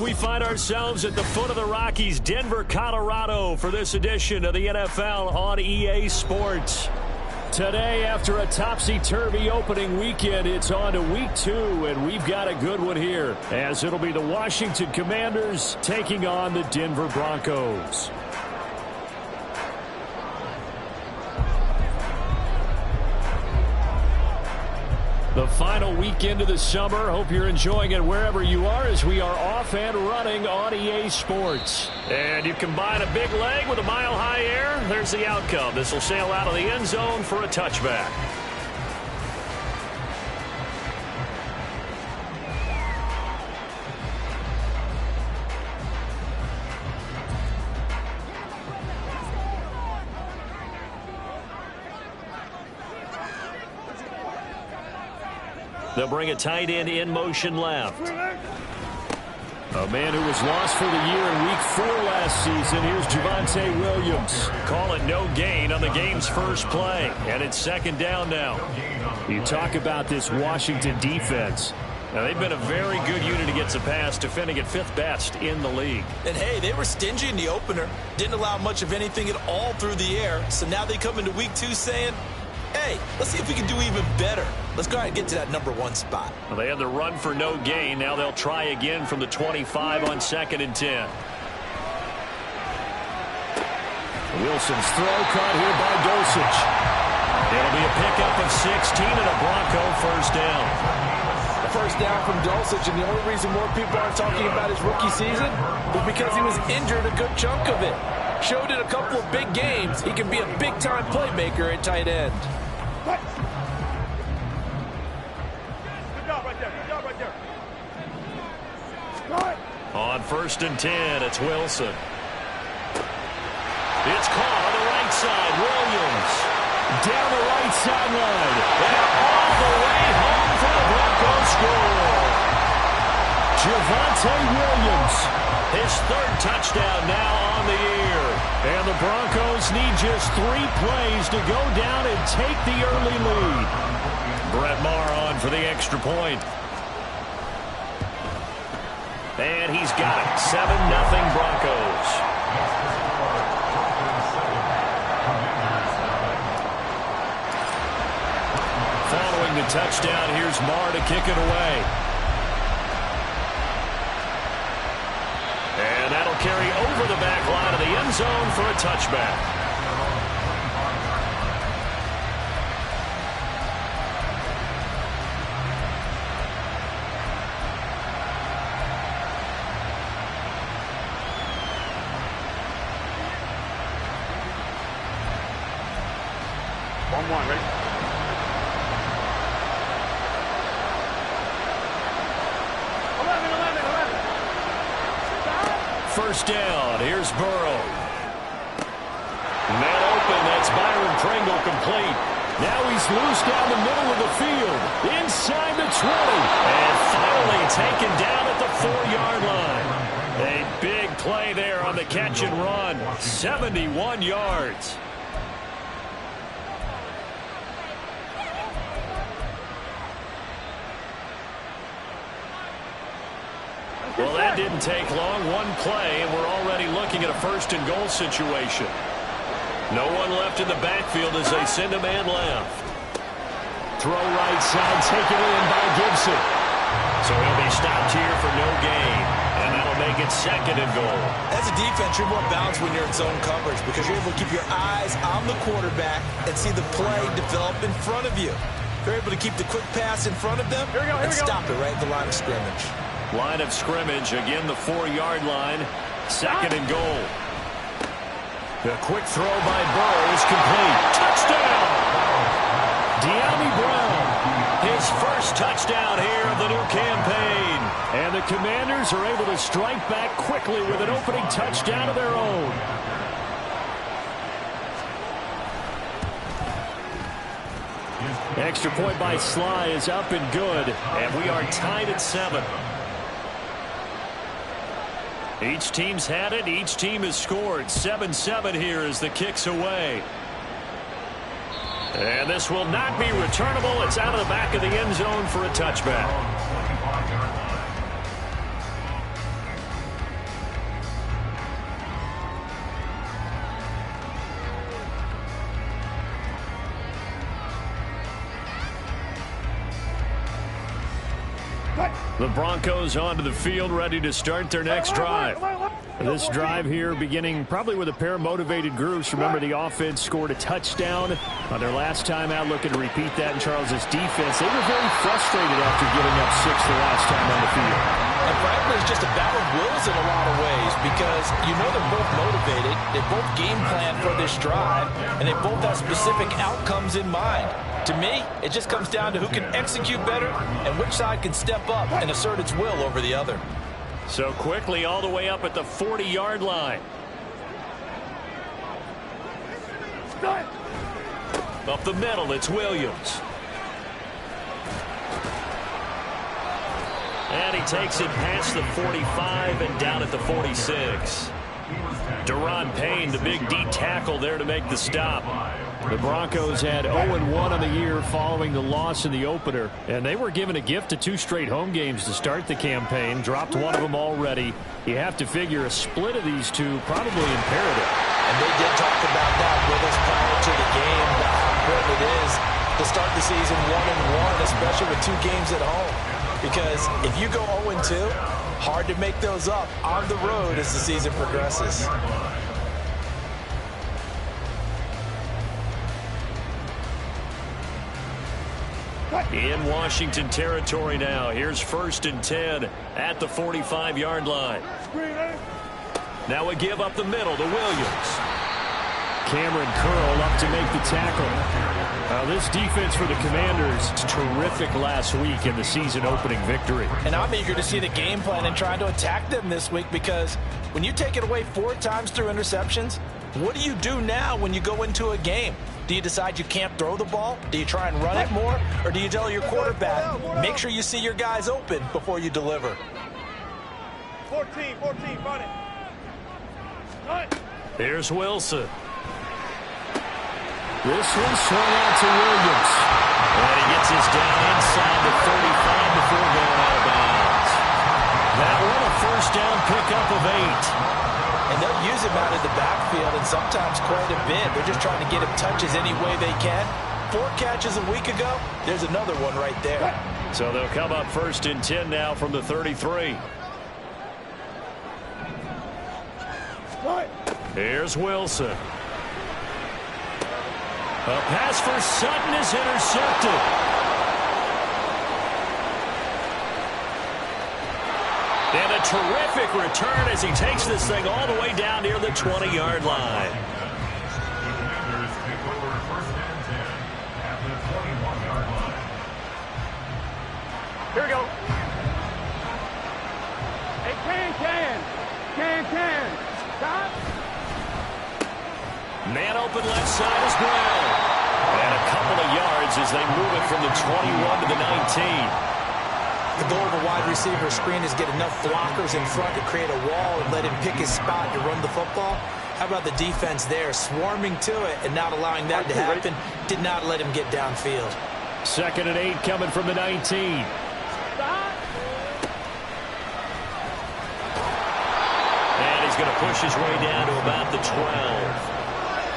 We find ourselves at the foot of the Rockies, Denver, Colorado, for this edition of the NFL on EA Sports. Today, after a topsy-turvy opening weekend, it's on to week 2, and we've got a good one here, as it'll be the Washington Commanders taking on the Denver Broncos. The final weekend of the summer. Hope you're enjoying it wherever you are as we are off and running on EA Sports. And you combine a big leg with a mile-high air, there's the outcome. This will sail out of the end zone for a touchback. They'll bring a tight end in motion left. A man who was lost for the year in week 4 last season. Here's Javonte Williams. Call it no gain on the game's first play. And it's second down now. You talk about this Washington defense. Now, they've been a very good unit against the pass, defending at 5th best in the league. And, hey, they were stingy in the opener. Didn't allow much of anything at all through the air. So now they come into week 2 saying, hey, let's see if we can do even better. Let's go ahead and get to that number 1 spot. Well, they had the run for no gain. Now they'll try again from the 25 on 2nd and 10. Wilson's throw caught here by Dulcich. It'll be a pickup of 16 and a Bronco first down. The first down from Dulcich, and the only reason more people aren't talking about his rookie season is because he was injured a good chunk of it. Showed in a couple of big games he can be a big-time playmaker at tight end. On 1st and 10, it's Wilson. It's caught on the right side. Williams down the right sideline. And all the way home for the Broncos score. Javonte Williams, his 3rd touchdown now on the year. And the Broncos need just 3 plays to go down and take the early lead. Brett Maher on for the extra point. And he's got it. 7-0 Broncos. Following the touchdown, here's Maher to kick it away. And that'll carry over the back line of the end zone for a touchback. Ready? First down. Here's Burrow. Man open. That's Byron Pringle complete. Now he's loose down the middle of the field. Inside the 20. And finally taken down at the 4-yard line. A big play there on the catch and run. 71 yards. Well, that didn't take long. 1 play, and we're already looking at a 1st and goal situation. No one left in the backfield as they send a man left. Throw right side, taken in by Gibson. So he'll be stopped here for no gain, and that'll make it 2nd and goal. As a defense, you're more balanced when you're in zone coverage because you're able to keep your eyes on the quarterback and see the play develop in front of you. You're able to keep the quick pass in front of them and stop it right at the line of scrimmage. Line of scrimmage, again the 4-yard line, 2nd and goal. The quick throw by Burrow is complete. Touchdown! De'Ami Brown, his 1st touchdown here of the new campaign. And the Commanders are able to strike back quickly with an opening touchdown of their own. Extra point by Sly is up and good, and we are tied at 7. Each team's had it. Each team has scored. 7-7 here as the kick's away. And this will not be returnable. It's out of the back of the end zone for a touchback. The Broncos onto the field, ready to start their next drive. This drive here beginning probably with a pair of motivated groups. Remember, the offense scored a touchdown on their last time out, looking to repeat that in Charles's defense. They were very frustrated after giving up 6 the last time on the field. And frankly, it's just a battle of wills in a lot of ways because you know they're both motivated. They both game plan for this drive, and they both have specific outcomes in mind. To me, it just comes down to who can execute better and which side can step up and assert its will over the other. So quickly all the way up at the 40-yard line. Up the middle, it's Williams. And he takes it past the 45 and down at the 46. Deron Payne, the big D tackle there to make the stop. The Broncos had 0-1 on the year following the loss in the opener, and they were given a gift of 2 straight home games to start the campaign. Dropped one of them already. You have to figure a split of these two probably imperative. And they did talk about that with us prior to the game, about how important it is to start the season 1-1, especially with 2 games at home. Because if you go 0-2, hard to make those up on the road as the season progresses. In Washington territory now. Here's 1st and 10 at the 45-yard line. Now a give up the middle to Williams. Cameron Curl up to make the tackle. This defense for the Commanders, terrific last week in the season-opening victory. And I'm eager to see the game plan and try to attack them this week because when you take it away 4 times through interceptions, what do you do now when you go into a game? Do you decide you can't throw the ball? Do you try and run it more? Or do you tell your quarterback, make sure you see your guys open before you deliver? 14, run it. Here's Wilson. This one swung out to Williams. And he gets his down inside the 35 before going out of bounds. That one a 1st down pickup of 8. And they'll use him out of the backfield and sometimes quite a bit. They're just trying to get him touches any way they can. 4 catches a week ago, there's another one right there. So they'll come up 1st and 10 now from the 33. Here's Wilson. A pass for Sutton is intercepted. And a terrific return as he takes this thing all the way down near the 20-yard line. Here we go. Hey, can. Stop. Man open left side is Brown. And a couple of yards as they move it from the 21 to the 19. The goal of a wide receiver screen is get enough blockers in front to create a wall and let him pick his spot to run the football. How about the defense there, swarming to it and not allowing that to happen? Did not let him get downfield. 2nd and 8 coming from the 19. And he's going to push his way down to about the 12.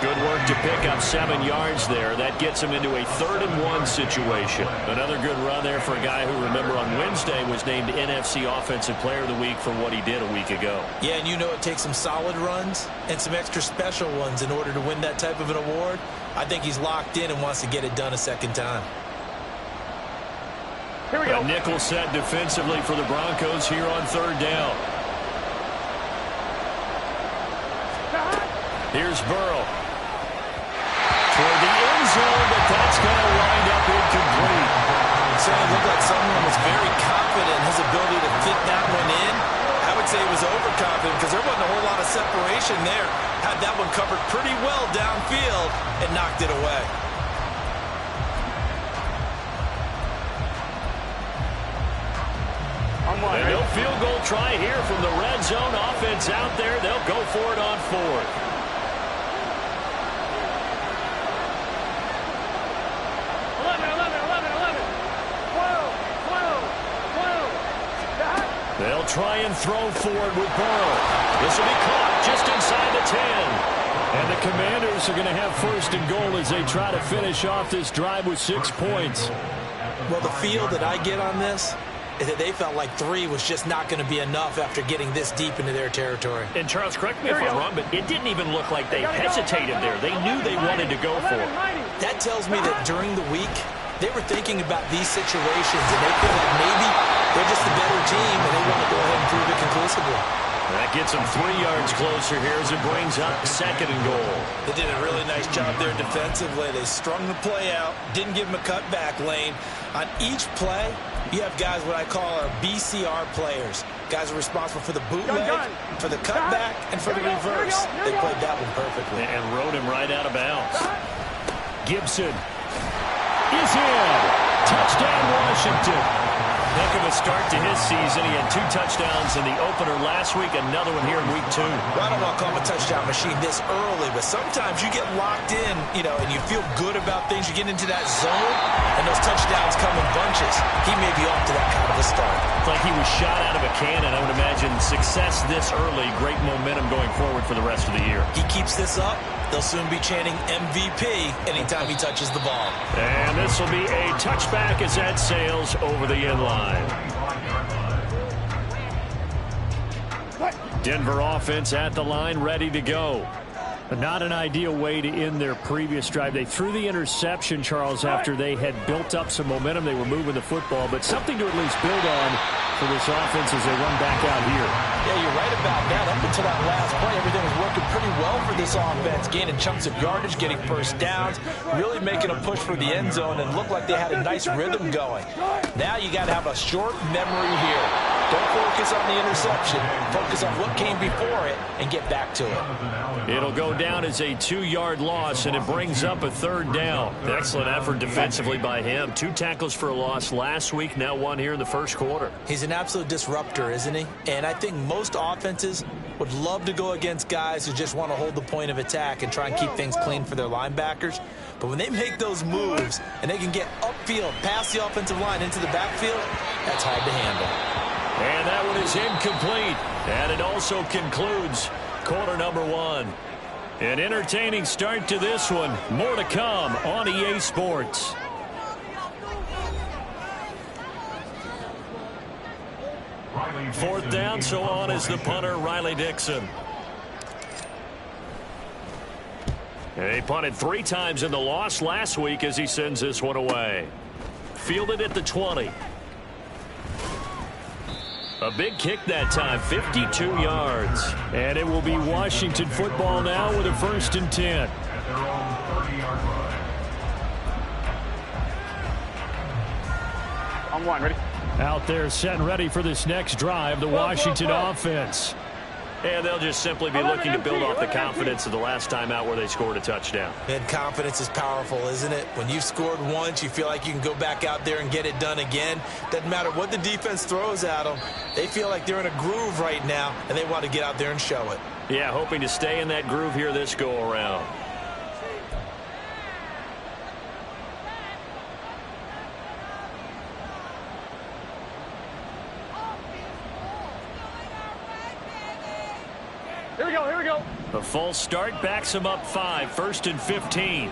Good work to pick up 7 yards there. That gets him into a 3rd and 1 situation. Another good run there for a guy who, remember, on Wednesday was named NFC Offensive Player of the Week for what he did a week ago. Yeah, and you know it takes some solid runs and some extra special ones in order to win that type of an award. I think he's locked in and wants to get it done a 2nd time. Here we go. A nickel set defensively for the Broncos here on 3rd down. Here's Burrow. Toward the end zone, but that's going to wind up incomplete. So it looked like someone was very confident in his ability to fit that one in. I would say he was overconfident because there wasn't a whole lot of separation there. Had that one covered pretty well downfield and knocked it away. And no field goal try here from the red zone. Offense out there. They'll go for it on 4th. They'll try and throw forward with Burrow. This will be caught just inside the 10. And the Commanders are going to have 1st and goal as they try to finish off this drive with 6 points. Well, the feel that I get on this is that they felt like 3 was just not going to be enough after getting this deep into their territory. And Charles, correct me if I'm wrong, but it didn't even look like they hesitated there. They knew they wanted to go for it. That tells me that during the week, they were thinking about these situations, and they feel like maybe they're just the better team, and they want to go ahead and prove it conclusively. That gets them 3 yards closer here as it brings up 2nd and goal. They did a really nice job there defensively. They strung the play out, didn't give them a cutback lane. On each play, you have guys what I call our BCR players. Guys are responsible for the bootleg, for the cutback, and for the reverse. They played that one perfectly. And rode him right out of bounds. Gibson is in. Touchdown, Washington. Heck of a start to his season. He had 2 touchdowns in the opener last week, another one here in week 2. I don't want to call him a touchdown machine this early, but sometimes you get locked in, and you feel good about things. You get into that zone, and those touchdowns come in bunches. He may be off to that kind of a start. It's like he was shot out of a cannon. I would imagine success this early, great momentum going forward for the rest of the year. He keeps this up, they'll soon be chanting MVP anytime he touches the ball. And this will be a touchback as that sails over the end line. Denver offense at the line, ready to go. But not an ideal way to end their previous drive. They threw the interception, Charles, after they had built up some momentum. They were moving the football, but something to at least build on for this offense as they run back out here. Yeah, you're right about that. Up until that last play, everything was working pretty well for this offense, gaining chunks of yardage, getting first downs, really making a push for the end zone, and looked like they had a nice rhythm going. Now you got to have a short memory here. Don't focus on the interception. Focus on what came before it and get back to it. It'll go down as a 2-yard loss, and it brings up a 3rd down. Excellent effort defensively by him. 2 tackles for a loss last week, now 1 here in the first quarter. He's an absolute disruptor, isn't he? And I think most offenses would love to go against guys who just want to hold the point of attack and try and keep things clean for their linebackers. But when they make those moves and they can get upfield, past the offensive line into the backfield, that's hard to handle. And that one is incomplete. And it also concludes quarter number 1. An entertaining start to this one. More to come on EA Sports. Fourth down, so on is the punter, Riley Dixon. And he punted 3 times in the loss last week as he sends this one away. Fielded at the 20. A big kick that time, 52 yards. And it will be Washington football now with a 1st and 10. On 1, ready? Out there set and ready for this next drive, the Washington offense. And they'll just simply be looking to build off the confidence of the last time out where they scored a touchdown. And confidence is powerful, isn't it? When you've scored once, you feel like you can go back out there and get it done again. Doesn't matter what the defense throws at them. They feel like they're in a groove right now, and they want to get out there and show it. Yeah, hoping to stay in that groove here this go-around. Here we go, here we go. A false start backs him up 5, 1st and 15.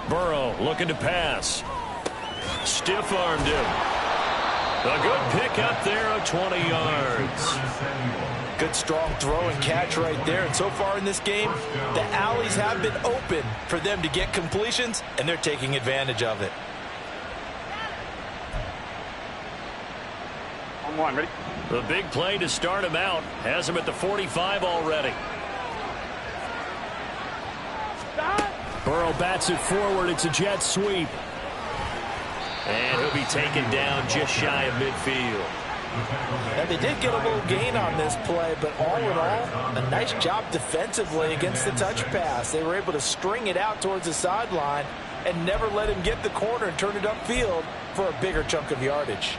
Burrow looking to pass. Stiff-armed him. A good pick up there of 20 yards. Good strong throw and catch right there. And so far in this game, the alleys have been open for them to get completions, and they're taking advantage of it. On 1, ready? The big play to start him out has him at the 45 already. Burrow bats it forward. It's a jet sweep. And he'll be taken down just shy of midfield. Now, they did get a little gain on this play, but all in all, a nice job defensively against the touch pass. They were able to string it out towards the sideline and never let him get the corner and turn it upfield for a bigger chunk of yardage.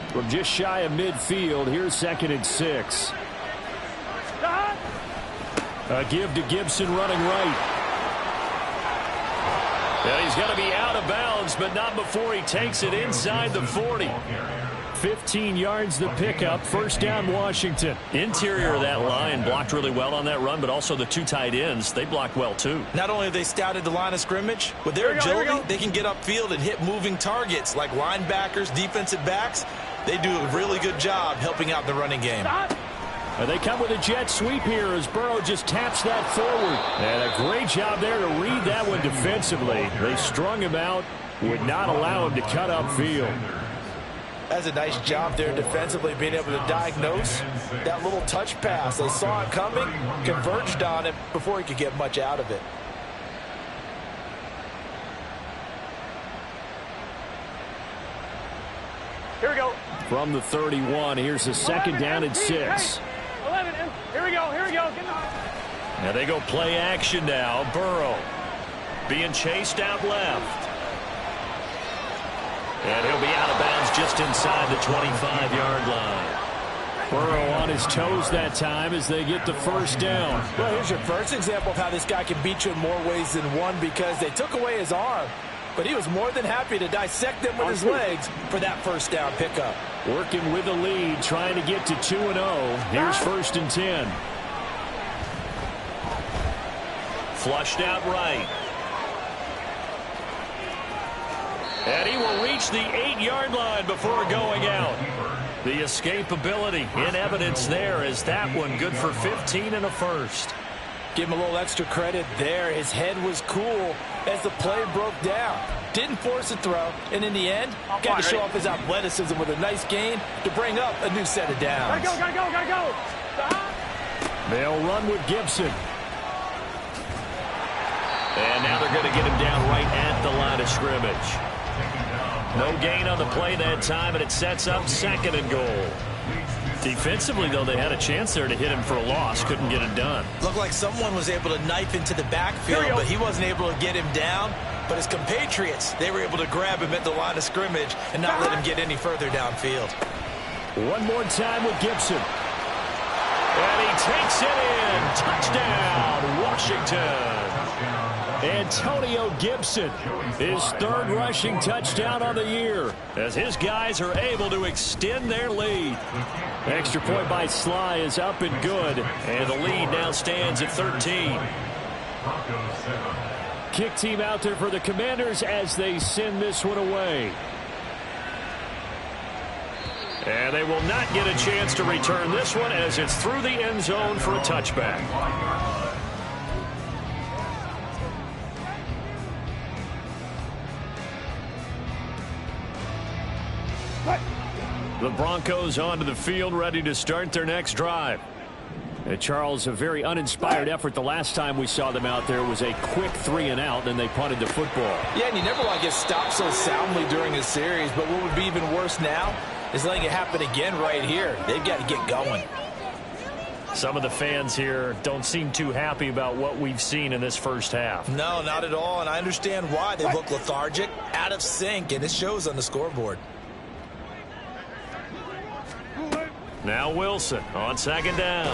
From just shy of midfield, here's 2nd and 6. A give to Gibson running right. And he's going to be out of bounds, but not before he takes it inside the 40. 15 yards the pickup. First down, Washington. Interior of that line blocked really well on that run, but also the two tight ends, they blocked well too. Not only have they scouted the line of scrimmage, with their agility, they can get upfield and hit moving targets like linebackers, defensive backs. They do a really good job helping out the running game. And they come with a jet sweep here as Burrow just taps that forward. And a great job there to read that one defensively. They strung him out, would not allow him to cut upfield. That's a nice job there defensively, being able to diagnose that little touch pass. They saw it coming, converged on it before he could get much out of it. Here we go. From the 31, here's a second down and 6. 11, here we go, Get Now they go play action now. Burrow being chased out left. And he'll be out of bounds just inside the 25-yard line. Burrow on his toes that time as they get the first down. Well, here's your first example of how this guy can beat you in more ways than one, because they took away his arm, but he was more than happy to dissect them with his legs for that first down pickup. Working with the lead, trying to get to 2-0. Here's 1st and 10. Flushed out right. And he will reach the 8-yard line before going out. The escapability in evidence there as that one good for 15 and a first. Give him a little extra credit there. His head was cool as the play broke down. Didn't force a throw, and in the end, got to show off his athleticism with a nice gain to bring up a new set of downs. Gotta go. They'll run with Gibson. And now they're going to get him down right at the line of scrimmage. No gain on the play that time, and it sets up 2nd and goal. Defensively, though, they had a chance there to hit him for a loss. Couldn't get it done. Looked like someone was able to knife into the backfield, but he wasn't able to get him down. But his compatriots, they were able to grab him at the line of scrimmage and not let him get any further downfield. One more time with Gibson. And he takes it in. Touchdown, Washington. Antonio Gibson, his 3rd rushing touchdown on the year, as his guys are able to extend their lead. Extra point by Sly is up and good, and the lead now stands at 13. Kick team out there for the Commanders as they send this one away. And they will not get a chance to return this one as it's through the end zone for a touchback. The Broncos onto the field, ready to start their next drive. And Charles, a very uninspired effort the last time we saw them out there was a quick 3-and-out, and they punted the football. Yeah, and you never want to get stopped so soundly during a series, but what would be even worse now is letting it happen again right here. They've got to get going. Some of the fans here don't seem too happy about what we've seen in this first half. No, not at all, and I understand why. They look lethargic, out of sync, and it shows on the scoreboard. Now Wilson on 2nd down.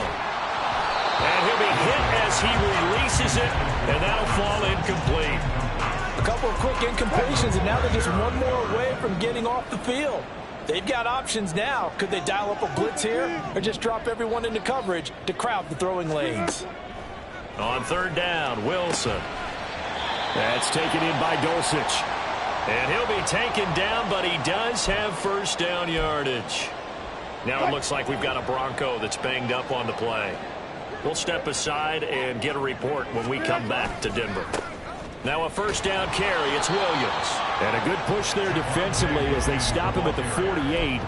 And he'll be hit as he releases it, and that'll fall incomplete. A couple of quick incompletions, and now they're just one more away from getting off the field. They've got options now. Could they dial up a blitz here or just drop everyone into coverage to crowd the throwing lanes? On 3rd down, Wilson. That's taken in by Dulcich. And he'll be taken down, but he does have first down yardage. Now it looks like we've got a Bronco that's banged up on the play. We'll step aside and get a report when we come back to Denver. Now a first down carry. It's Williams. And a good push there defensively as they stop him at the 48.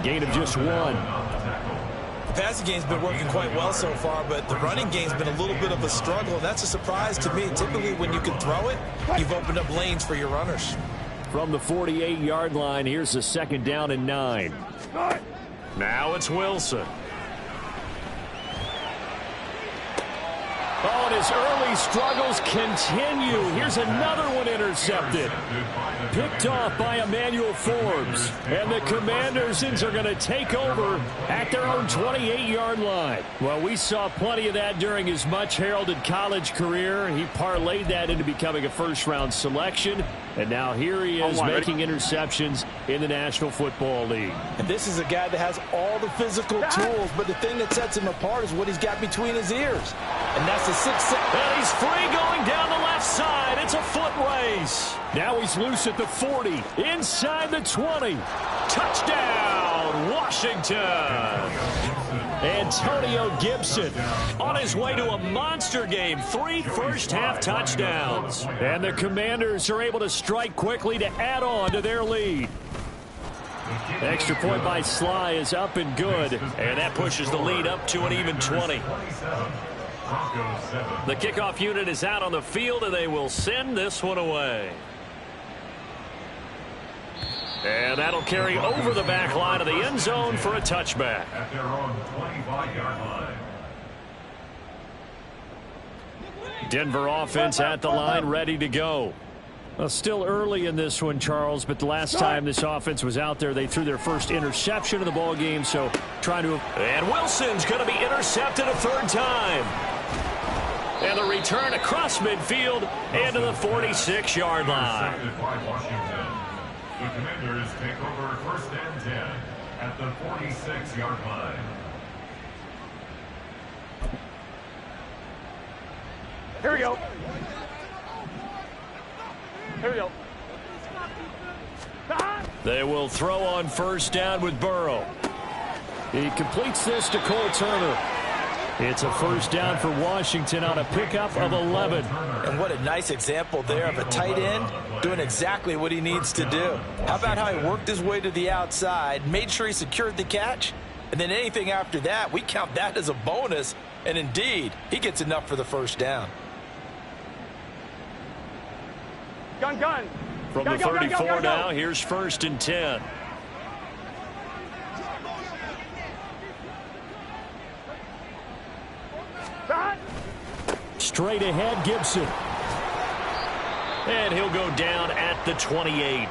Gain of just 1. The passing game's been working quite well so far, but the running game's been a little bit of a struggle, and that's a surprise to me. Typically, when you can throw it, you've opened up lanes for your runners. From the 48-yard line, here's a 2nd down and 9. Now it's Wilson. Oh, and his early struggles continue. Here's another one intercepted. Picked off by Emmanuel Forbes. And the Commanders are going to take over at their own 28-yard line. Well, we saw plenty of that during his much-heralded college career. He parlayed that into becoming a first-round selection. And now here he is making interceptions in the National Football League. And this is a guy that has all the physical tools, but the thing that sets him apart is what he's got between his ears. And that's the 6'6". And he's free going down the left side. It's a foot race. Now he's loose at the 40, inside the 20. Touchdown, Washington. Antonio Gibson on his way to a monster game. 3 first-half touchdowns. And the Commanders are able to strike quickly to add on to their lead. Extra point by Sly is up and good. And that pushes the lead up to an even 20. The kickoff unit is out on the field, and they will send this one away. And that'll carry over the back line of the end zone for a touchback. At their own 25-yard line. Denver offense at the line, ready to go. Well, still early in this one, Charles, but the last time this offense was out there, they threw their first interception of the ball game, so trying to... And Wilson's going to be intercepted a third time. And the return across midfield and to the 46-yard line. The Commanders take over 1st and 10 at the 46-yard line. Here we go. Here we go. They will throw on 1st down with Burrow. He completes this to Cole Turner. It's a 1st down for Washington on a pickup of 11. And what a nice example there of a tight end doing exactly what he needs to do. How about how he worked his way to the outside, made sure he secured the catch, and then anything after that, we count that as a bonus. And indeed, he gets enough for the 1st down. Gun. From the 34 now, here's 1st and 10. Straight ahead, Gibson. And he'll go down at the 28.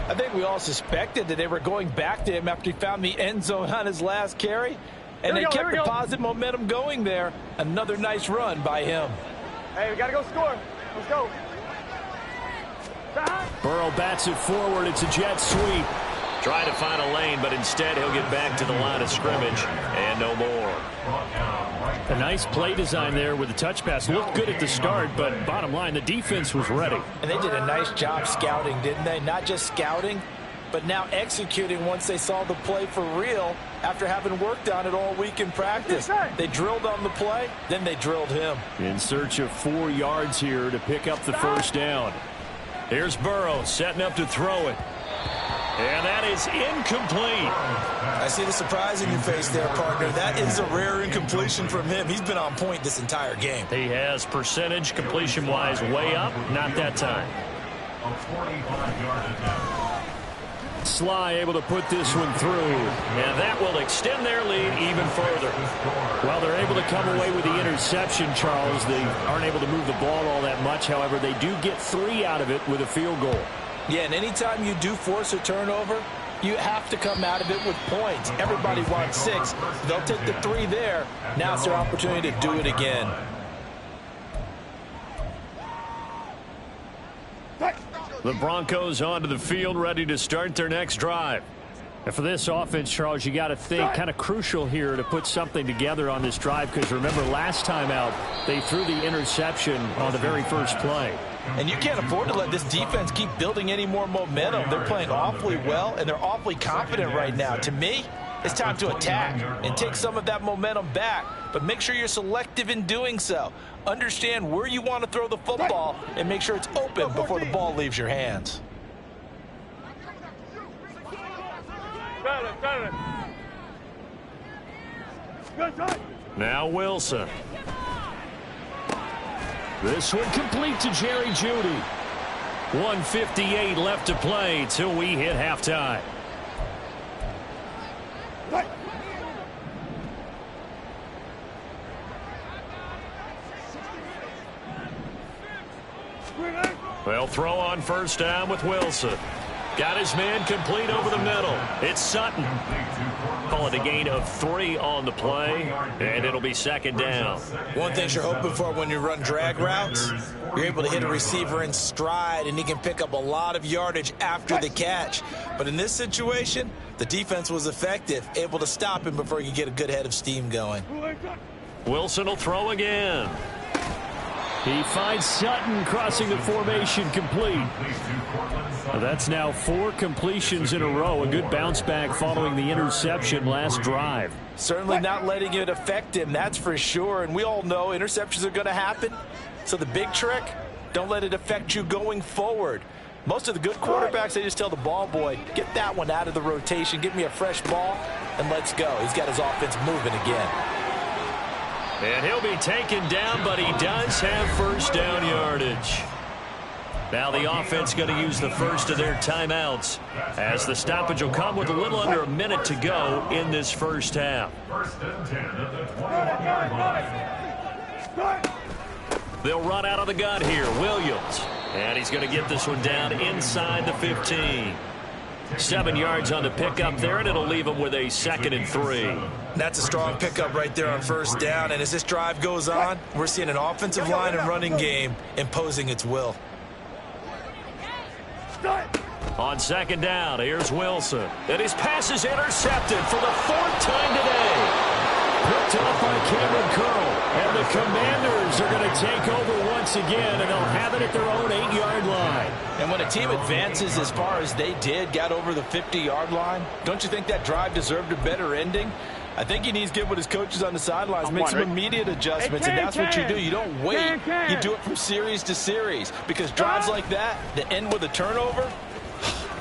I think we all suspected that they were going back to him after he found the end zone on his last carry. And they kept the positive momentum going there. Another nice run by him. Hey, we got to go score. Let's go. Burrow bats it forward. It's a jet sweep. Trying to find a lane, but instead he'll get back to the line of scrimmage. And no more. A nice play design there with the touch pass. Looked good at the start, but bottom line, the defense was ready. And they did a nice job scouting, didn't they? Not just scouting, but now executing once they saw the play for real after having worked on it all week in practice. They drilled on the play, then they drilled him. In search of 4 yards here to pick up the 1st down. Here's Burrow setting up to throw it. And that is incomplete. I see the surprise in your face there, partner. That is a rare incompletion from him. He's been on point this entire game. He has percentage completion-wise way up. Not that time. A 45-yard attempt. Sly able to put this one through. And that will extend their lead even further. Well, they're able to come away with the interception, Charles. They aren't able to move the ball all that much. However, they do get 3 out of it with a field goal. Yeah, and anytime you do force a turnover, you have to come out of it with points. Everybody wants 6. They'll take the 3 there. Now it's their opportunity to do it again. The Broncos onto the field, ready to start their next drive. And for this offense, Charles, you got to think kind of crucial here to put something together on this drive, because remember last time out, they threw the interception on the very first play. And you can't afford to let this defense keep building any more momentum. They're playing awfully well, and they're awfully confident right now. To me, it's time to attack and take some of that momentum back. But make sure you're selective in doing so. Understand where you want to throw the football and make sure it's open before the ball leaves your hands. Now Wilson. This one complete to Jerry Jeudy. 1:58 left to play till we hit halftime. They'll throw on 1st down with Wilson. Got his man complete over the middle. It's Sutton. Call it a gain of 3 on the play, and it'll be second down. One thing you're hoping for when you run drag routes, you're able to hit a receiver in stride, and he can pick up a lot of yardage after the catch. But in this situation, the defense was effective, able to stop him before he could get a good head of steam going. Wilson will throw again. He finds Sutton crossing the formation complete. That's now 4 completions in a row. A good bounce back following the interception last drive. Certainly not letting it affect him, that's for sure. And we all know interceptions are going to happen. So the big trick, don't let it affect you going forward. Most of the good quarterbacks, they just tell the ball boy, get that one out of the rotation, give me a fresh ball, and let's go. He's got his offense moving again. And he'll be taken down, but he does have first down yardage. Now the offense going to use the first of their timeouts, as the stoppage will come with a little under a minute to go in this first half. First and 10 at the 20-yard line. They'll run out of the gun here. Williams. And he's going to get this one down inside the 15. 7 yards on the pickup there, and it'll leave him with a 2nd and 3. That's a strong pickup right there on first down. And as this drive goes on, we're seeing an offensive line and running game imposing its will. On second down, here's Wilson. And his pass is intercepted for the 4th time today. Picked off by Cameron Curl. And the Commanders are going to take over once again, and they'll have it at their own 8-yard line. And when a team advances as far as they did, got over the 50-yard line, don't you think that drive deserved a better ending? I think he needs to get with his coaches on the sidelines, make some immediate adjustments, and that's what you do. You don't wait. You do it from series to series, because drives like that end with a turnover,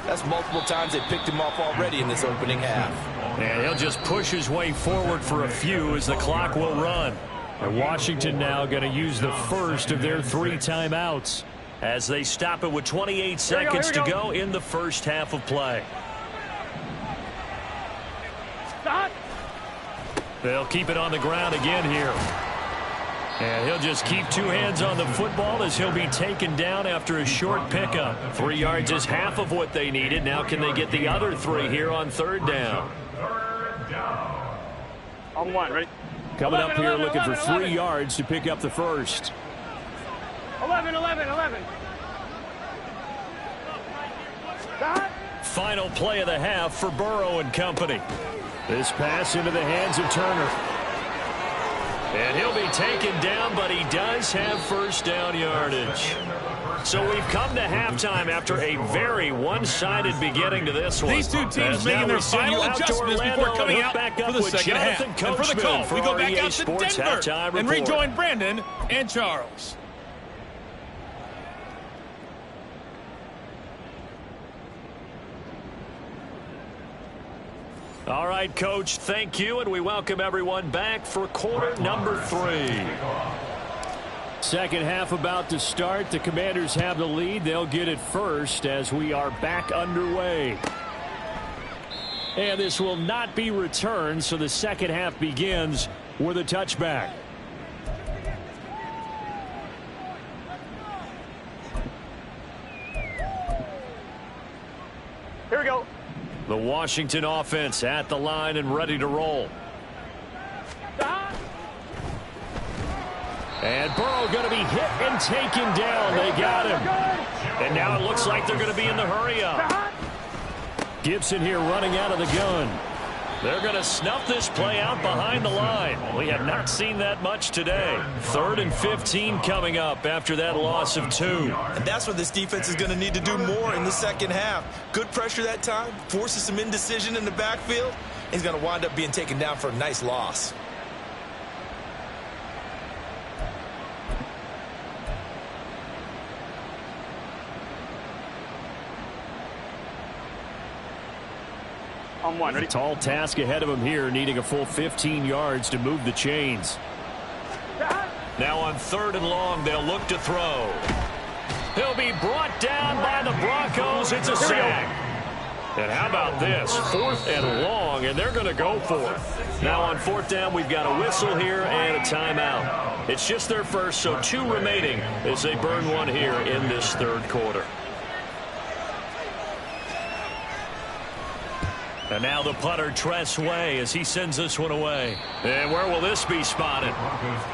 that's multiple times they picked him off already in this opening half. And he'll just push his way forward for a few as the clock will run. And Washington now going to use the first of their 3 timeouts as they stop it with 28 seconds to go in the first half of play. Stop. They'll keep it on the ground again here. And he'll just keep 2 hands on the football as he'll be taken down after a short pickup. 3 yards is half of what they needed. Now can they get the other 3 here on 3rd down? On 1, ready? Coming up here looking for 3 yards to pick up the first. 11. Stop. Final play of the half for Burrow and company. This pass into the hands of Turner. And he'll be taken down, but he does have first down yardage. So we've come to halftime after a very one-sided beginning to this one. These 2 teams making their final adjustments before coming out for the second half. And for the call, we go back out to Denver and rejoin Brandon and Charles. All right, Coach, thank you, and we welcome everyone back for quarter number 3. Second half about to start. The Commanders have the lead. They'll get it first as we are back underway. And this will not be returned, so the second half begins with a touchback. Here we go. The Washington offense at the line and ready to roll. Stop. And Burrow going to be hit and taken down. They got him. And now it looks like they're going to be in the hurry up. Gibson here running out of the gun. They're going to snuff this play out behind the line. We have not seen that much today. 3rd and 15 coming up after that loss of 2. And that's what this defense is going to need to do more in the second half. Good pressure that time, forces some indecision in the backfield. He's going to wind up being taken down for a nice loss. On 1, ready? Tall task ahead of him here, needing a full 15 yards to move the chains. Now on 3rd and long, they'll look to throw. He'll be brought down by the Broncos. It's a sack. And how about this? 4th and long, and they're going to go for it. Now on 4th down, we've got a whistle here and a timeout. It's just their first, so 2 remaining as they burn 1 here in this 3rd quarter. And now the punter, Tress Way, as he sends this one away. And where will this be spotted?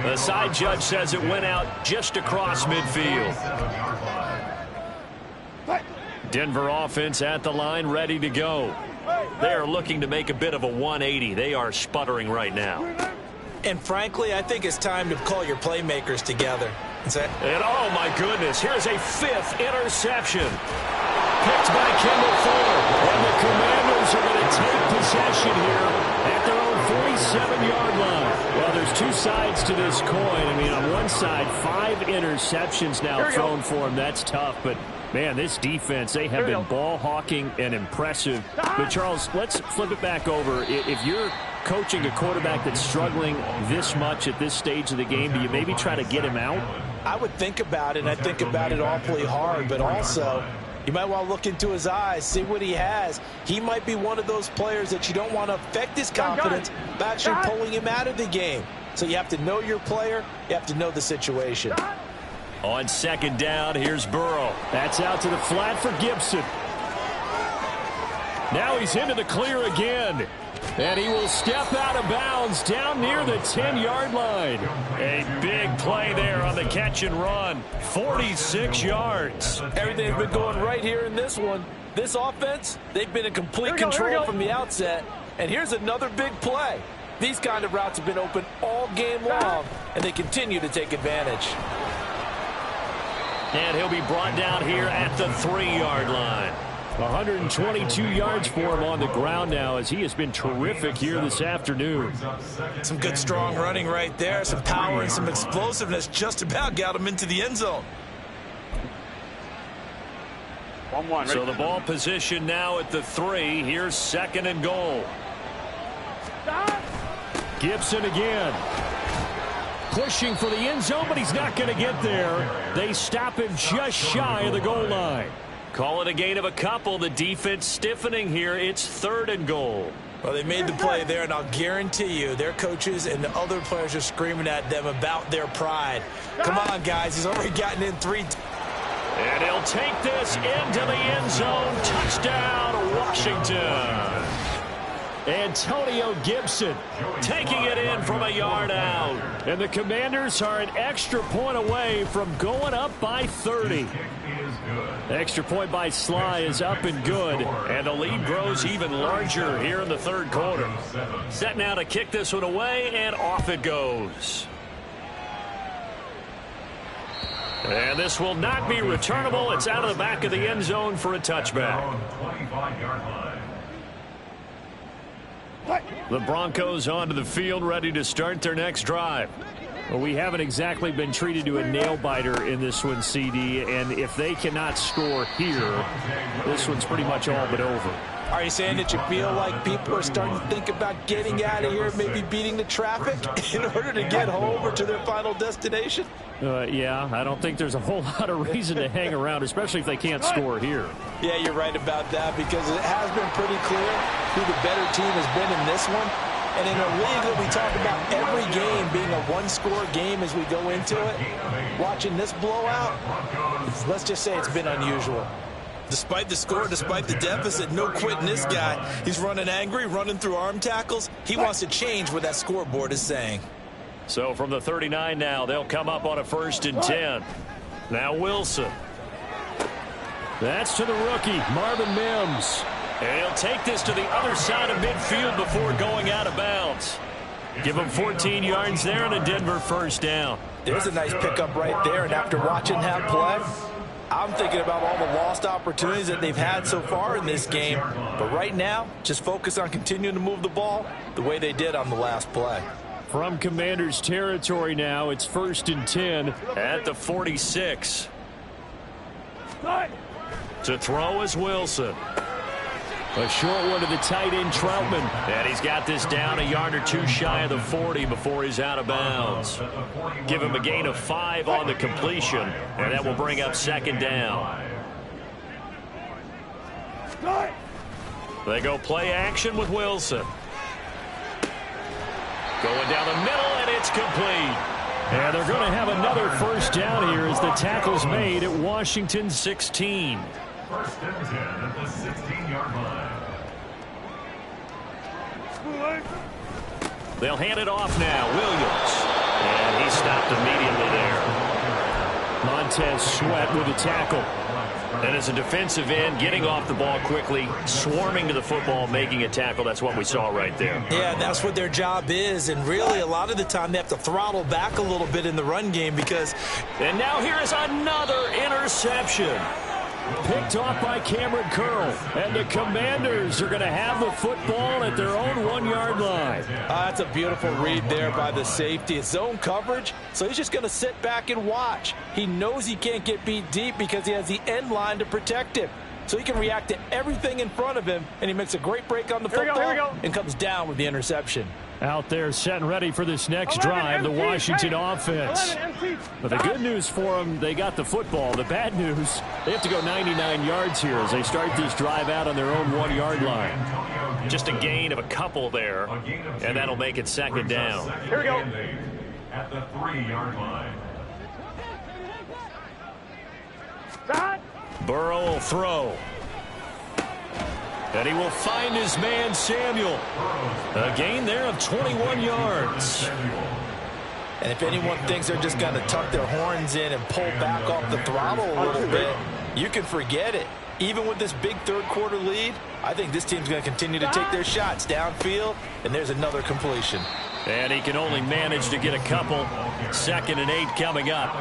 The side judge says it went out just across midfield. Denver offense at the line, ready to go. They are looking to make a bit of a 180. They are sputtering right now. And frankly, I think it's time to call your playmakers together. And oh my goodness, here's a 5th interception. Picked by Kendall Fuller. And the Commanders are going to take possession here at their own 47-yard line. Well, there's two sides to this coin. I mean, on one side, 5 interceptions now thrown for them. That's tough, but man, this defense, they have been ball hawking and impressive. But Charles, let's flip it back over. If you're coaching a quarterback that's struggling this much at this stage of the game, do you maybe try to get him out? I would think about it, and I think about it awfully hard, but also you might want to look into his eyes, see what he has. He might be one of those players that you don't want to affect his confidence by actually pulling him out of the game. So you have to know your player. You have to know the situation. On 2nd down, here's Burrow. That's out to the flat for Gibson. Now he's into the clear again. And he will step out of bounds down near the 10-yard line. A big play there on the catch and run. 46 yards. Everything's been going right here in this one. This offense, they've been in complete control from the outset. And here's another big play. These kind of routes have been open all game long, and they continue to take advantage. And he'll be brought down here at the 3-yard line. 122 yards for him on the ground now, as he has been terrific here this afternoon. Some good strong running right there, some power and some explosiveness, just about got him into the end zone. 1-1. So the ball position now at the 3. Here's 2nd and goal. Gibson again. Pushing for the end zone, but he's not going to get there. They stop him just shy of the goal line. Call it a gain of a couple. The defense stiffening here. It's 3rd and goal. Well, they made the play there, and I'll guarantee you their coaches and the other players are screaming at them about their pride. Come on, guys. He's already gotten in 3 times. And he'll take this into the end zone. Touchdown, Washington. Antonio Gibson taking it in from a yard out. And the Commanders are an extra point away from going up by 30. Extra point by Sly is up and good. And the lead grows even larger here in the 3rd quarter. Set now to kick this one away, and off it goes. And this will not be returnable. It's out of the back of the end zone for a touchback. The Broncos onto the field, ready to start their next drive. Well, we haven't exactly been treated to a nail-biter in this one, CD, and if they cannot score here, this one's pretty much all but over. Are you saying that you feel like people are starting to think about getting out of here, maybe beating the traffic in order to get home or to their final destination? Yeah, I don't think there's a whole lot of reason to hang around, especially if they can't score here. Yeah, you're right about that, because it has been pretty clear who the better team has been in this one. And in a league that we talk about every game being a one-score game as we go into it, watching this blowout, let's just say it's been unusual. Despite the score, despite the deficit, no quitting this guy. He's running angry, running through arm tackles. He wants to change what that scoreboard is saying. So from the 39 now, they'll come up on a 1st and 10. Now Wilson. That's to the rookie, Marvin Mims. And he'll take this to the other side of midfield before going out of bounds. Give him 14 yards there and a Denver 1st down. There's a nice pickup right there, and after watching that play, I'm thinking about all the lost opportunities that they've had so far in this game. But right now, just focus on continuing to move the ball the way they did on the last play. From Commanders territory now, it's 1st and 10 at the 46. To throw is Wilson. A short one to the tight end, Troutman. And he's got this down a yard or 2 shy of the 40 before he's out of bounds. Give him a gain of 5 on the completion, and that will bring up 2nd down. They go play action with Wilson. Going down the middle, and it's complete. And they're going to have another 1st down here as the tackle's made at Washington 16. 1st and 10 at the 16-yard line. They'll hand it off now. Williams. And he stopped immediately there. Montez Sweat with a tackle. And as a defensive end, getting off the ball quickly, swarming to the football, making a tackle. That's what we saw right there. Yeah, that's what their job is. And really, a lot of the time, they have to throttle back a little bit in the run game because... And now here is another interception. Picked off by Cameron Curl. And the Commanders are going to have the football at their own 1-yard line. That's a beautiful read there by the safety. It's zone coverage, so he's just going to sit back and watch. He knows he can't get beat deep because he has the end line to protect him. So he can react to everything in front of him, and he makes a great break on the football and comes down with the interception. Out there set and ready for this next drive, the Washington offense. But the good news for them, they got the football. The bad news, they have to go 99 yards here as they start this drive out on their own 1-yard line. Just a gain of a couple there, and that'll make it second down. Here we go. At the 3-yard line. Burrow will throw. And he will find his man, Samuel. A gain there of 21 yards. And if anyone thinks they're just going to tuck their horns in and pull back off the throttle a little bit, you can forget it. Even with this big third-quarter lead, I think this team's going to continue to take their shots downfield, and there's another completion. And he can only manage to get a couple. 2nd and 8 coming up.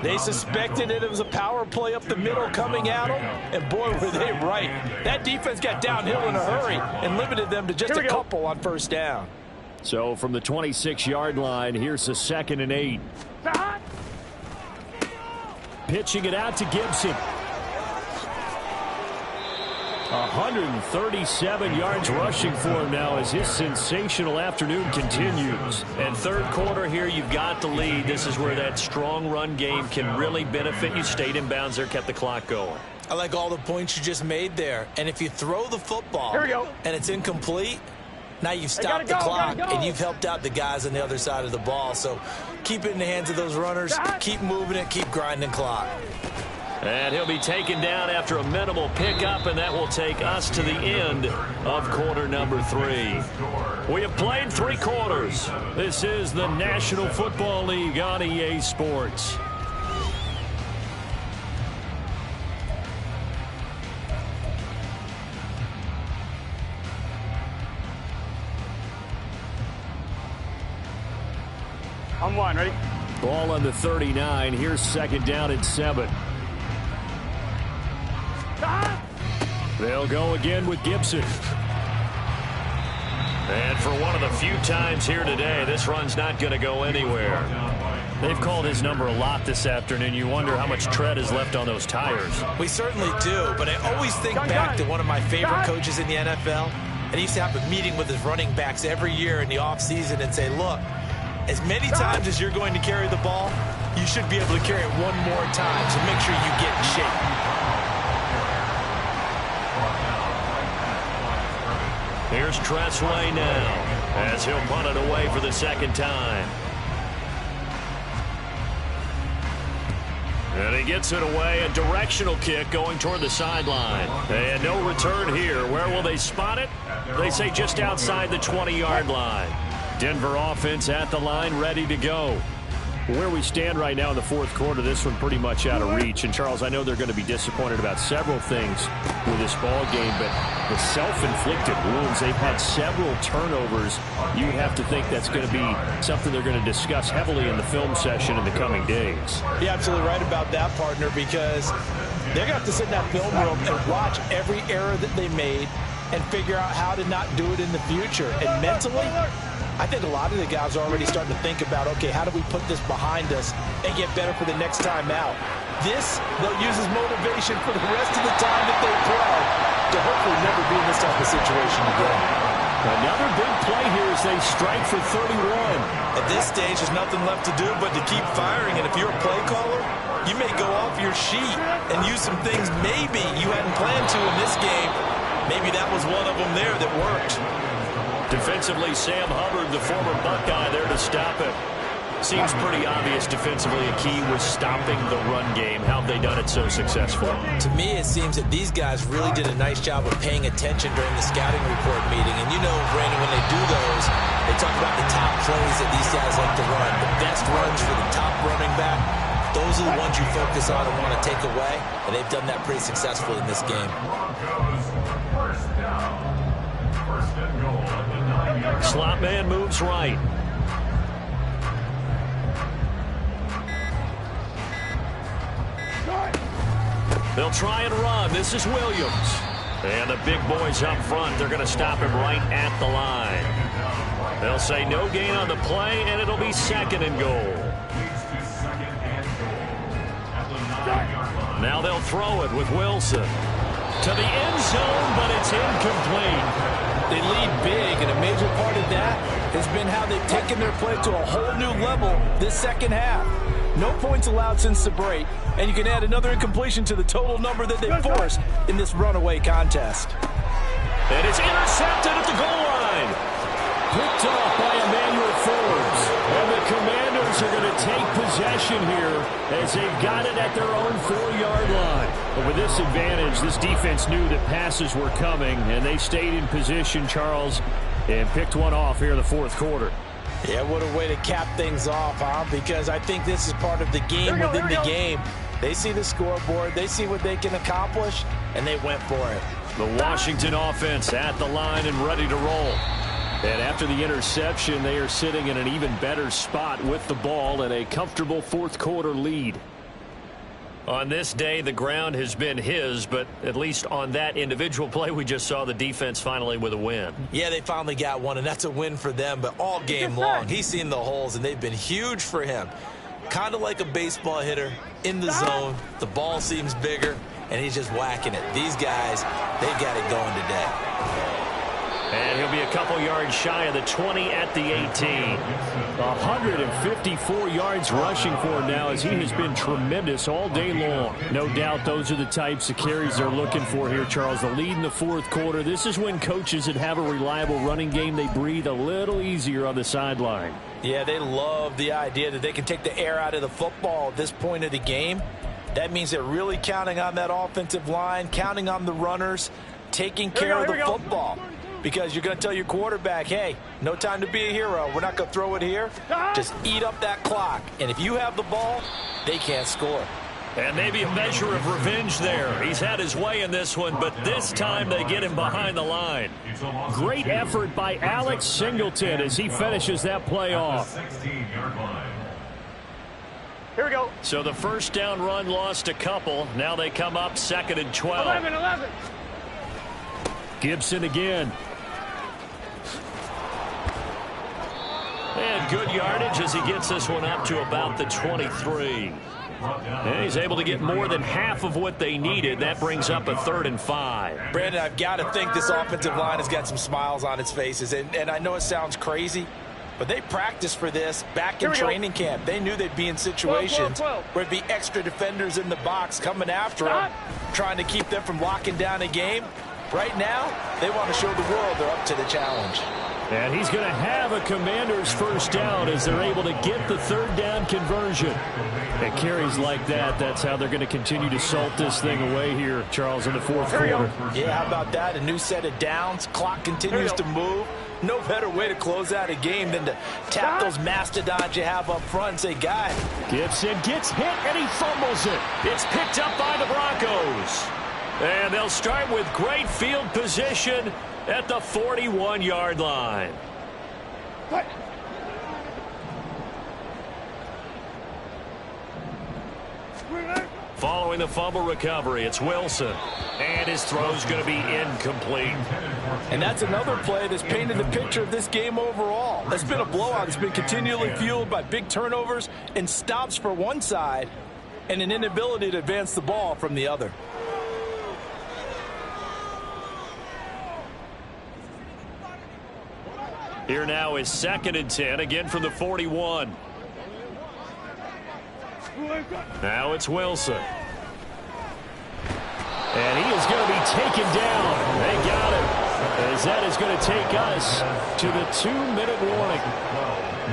They suspected it was a power play up the middle coming at them, and boy, were they right. That defense got downhill in a hurry and limited them to just a couple on first down. So from the 26-yard line, here's the 2nd and 8. Pitching it out to Gibson. 137 yards rushing for him now as his sensational afternoon continues. And third quarter here, you've got the lead. This is where that strong run game can really benefit you. Stayed in bounds there, kept the clock going. I like all the points you just made there. And if you throw the football and it's incomplete, now you've stopped the clock and you've helped out the guys on the other side of the ball. So keep it in the hands of those runners. Keep moving it. Keep grinding clock. And he'll be taken down after a minimal pickup, and that will take us to the end of quarter number 3. We have played 3 quarters. This is the National Football League on EA Sports. On 1, ready? Ball on the 39. Here's 2nd down and 7. They'll go again with Gibson. And for one of the few times here today, this run's not going to go anywhere. They've called his number a lot this afternoon. You wonder how much tread is left on those tires. We certainly do, but I always think back to one of my favorite coaches in the NFL. And he used to have a meeting with his running backs every year in the offseason and say, look, as many times as you're going to carry the ball, you should be able to carry it one more time, so make sure you get in shape. Here's Tressway now as he'll punt it away for the 2nd time. And he gets it away, a directional kick going toward the sideline. And no return here. Where will they spot it? They say just outside the 20-yard line. Denver offense at the line, ready to go. Where we stand right now in the 4th quarter, this one pretty much out of reach. And, Charles, I know they're going to be disappointed about several things with this ball game, but the self-inflicted wounds, they've had several turnovers. You have to think that's going to be something they're going to discuss heavily in the film session in the coming days. You're absolutely right about that, partner, because they're going to have to sit in that film room and watch every error that they made and figure out how to not do it in the future. And mentally, I think a lot of the guys are already starting to think about, okay, how do we put this behind us and get better for the next time out? This, they'll use as motivation for the rest of the time that they play to hopefully never be in this type of situation again. Another big play here as they strike for 31. At this stage, there's nothing left to do but to keep firing. And if you're a play caller, you may go off your sheet and use some things maybe you hadn't planned to in this game. Maybe that was one of them there that worked. Defensively, Sam Hubbard, the former Buckeye, there to stop it. Seems pretty obvious defensively a key was stopping the run game. How have they done it so successfully? To me, it seems that these guys really did a nice job of paying attention during the scouting report meeting. And you know, Brandon, when they do those, they talk about the top plays that these guys like to run. The best runs for the top running back. Those are the ones you focus on and want to take away. And they've done that pretty successfully in this game. First down. First and goal at the 9-yard line. Slot man moves right. They'll try and run. This is Williams. And the big boys up front, they're going to stop him right at the line. They'll say no gain on the play, and it'll be second and goal. Now they'll throw it with Wilson. To the end zone, but it's incomplete. They lead big, and a major part of that has been how they've taken their play to a whole new level this second half. No points allowed since the break, and you can add another incompletion to the total number that they forced in this runaway contest. And it's intercepted at the goal line. Picked off by Emmanuel Forbes. And the Commanders are going to take possession here as they've got it at their own 4-yard line. But with this advantage, this defense knew that passes were coming, and they stayed in position, Charles, and picked one off here in the fourth quarter. Yeah, what a way to cap things off, huh? Because I think this is part of the game within the game. They see the scoreboard, they see what they can accomplish, and they went for it. The Washington offense at the line and ready to roll. And after the interception, they are sitting in an even better spot with the ball and a comfortable fourth quarter lead. On this day, the ground has been his, but at least on that individual play, we just saw the defense finally with a win. Yeah, they finally got one, and that's a win for them, but all game long, he's seen the holes, and they've been huge for him. Kind of like a baseball hitter in the zone. The ball seems bigger, and he's just whacking it. These guys, they've got it going today. And he'll be a couple yards shy of the 20 at the 18. 154 yards rushing for him now as he has been tremendous all day long. No doubt those are the types of carries they're looking for here, Charles. The lead in the fourth quarter. This is when coaches that have a reliable running game, they breathe a little easier on the sideline. Yeah, they love the idea that they can take the air out of the football at this point of the game. That means they're really counting on that offensive line, counting on the runners, taking care of the football. Because you're going to tell your quarterback, hey, no time to be a hero. We're not going to throw it here. Just eat up that clock. And if you have the ball, they can't score. And maybe a measure of revenge there. He's had his way in this one, but this time they get him behind the line. Great effort by Alex Singleton as he finishes that play off. Here we go. So the first down run lost a couple. Now they come up second and 12. 11. Gibson again. And good yardage as he gets this one up to about the 23. And he's able to get more than half of what they needed. That brings up a 3rd and 5. Brandon, I've got to think this offensive line has got some smiles on its faces. And I know it sounds crazy, but they practiced for this back in training camp. They knew they'd be in situations where it'd be extra defenders in the box coming after them, trying to keep them from locking down a game. Right now, they want to show the world they're up to the challenge. And he's going to have a Commander's first down as they're able to get the 3rd down conversion. At carries like that, that's how they're going to continue to salt this thing away here, Charles, in the fourth quarter. Yeah, how about that? A new set of downs. Clock continues to move. No better way to close out a game than to tap those mastodons you have up front and say, guy. Gibson gets hit, and he fumbles it. It's picked up by the Broncos. And they'll start with great field position at the 41-yard line. Following the fumble recovery, it's Wilson. And his throw's going to be incomplete. And that's another play that's painted the picture of this game overall. It's been a blowout. It's been continually fueled by big turnovers and stops for one side and an inability to advance the ball from the other. Here now is 2nd and 10, again from the 41. Now it's Wilson. And he is going to be taken down. They got him. As that is going to take us to the 2-minute warning.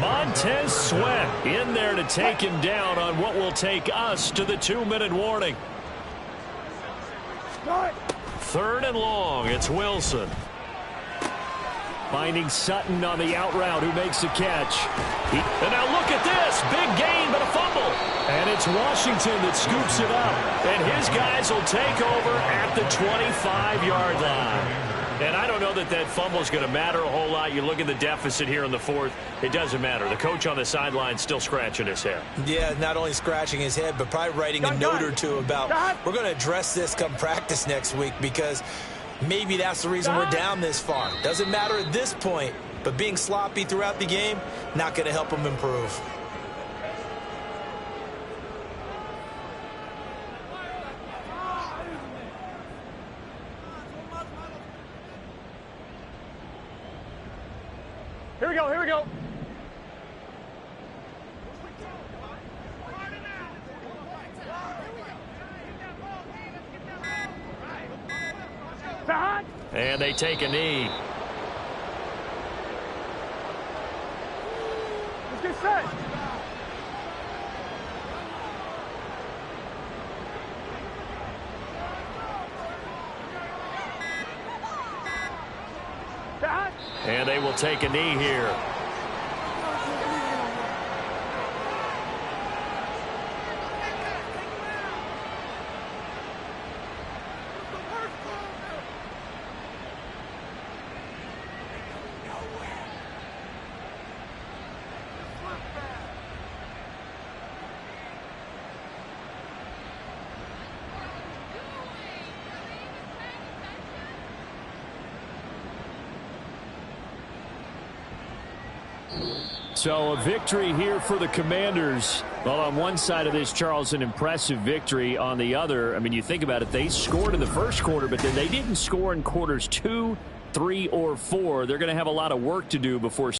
Montez Sweat in there to take him down on what will take us to the 2-minute warning. 3rd and long. It's Wilson. Finding Sutton on the out route, who makes the catch. And now look at this. Big gain, but a fumble. And it's Washington that scoops it up. And his guys will take over at the 25-yard line. And I don't know that that fumble is going to matter a whole lot. You look at the deficit here in the 4th. It doesn't matter. The coach on the sideline still scratching his head. Yeah, not only scratching his head, but probably writing a note or two about, we're going to address this come practice next week, because maybe that's the reason we're down this far. Doesn't matter at this point, but being sloppy throughout the game, not going to help him improve. Here we go, here we go. And they take a knee. Let's get set. And they will take a knee here. So a victory here for the Commanders. Well, on one side of this, Charles, an impressive victory. On the other, I mean, you think about it, they scored in the first quarter, but then they didn't score in quarters 2, 3, or 4. They're going to have a lot of work to do before